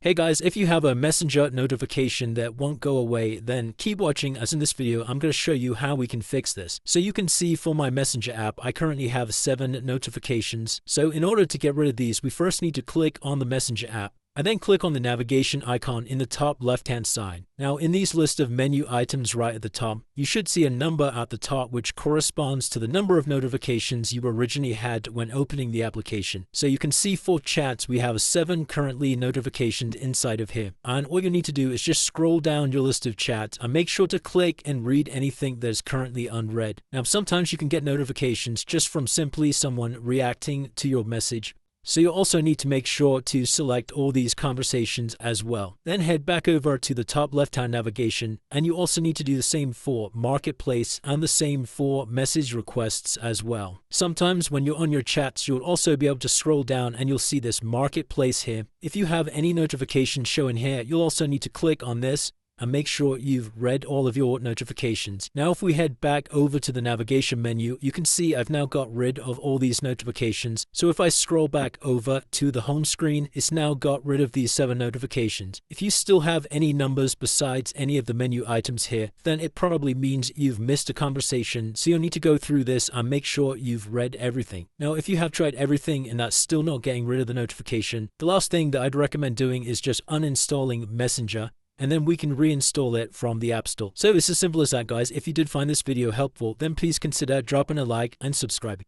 Hey guys, if you have a messenger notification that won't go away, then keep watching, as in this video I'm going to show you how we can fix this. So you can see for my messenger app, I currently have 7 notifications. So in order to get rid of these, we first need to click on the messenger app. And then click on the navigation icon in the top left-hand side. Now, in these list of menu items right at the top, you should see a number at the top which corresponds to the number of notifications you originally had when opening the application. So you can see for chats, we have 7 currently notifications inside of here. And all you need to do is just scroll down your list of chats and make sure to click and read anything that is currently unread. Now, sometimes you can get notifications just from simply someone reacting to your message. So you also need to make sure to select all these conversations as well. Then head back over to the top left-hand navigation, and you also need to do the same for Marketplace and the same for message requests as well. Sometimes when you're on your chats, you'll also be able to scroll down and you'll see this Marketplace here. If you have any notifications showing here, you'll also need to click on this and make sure you've read all of your notifications. Now, if we head back over to the navigation menu, you can see I've now got rid of all these notifications. So if I scroll back over to the home screen, it's now got rid of these 7 notifications. If you still have any numbers besides any of the menu items here, then it probably means you've missed a conversation. So you'll need to go through this and make sure you've read everything. Now, if you have tried everything and that's still not getting rid of the notification, the last thing that I'd recommend doing is just uninstalling Messenger, and then we can reinstall it from the App Store. So it's as simple as that, guys. If you did find this video helpful, then please consider dropping a like and subscribing.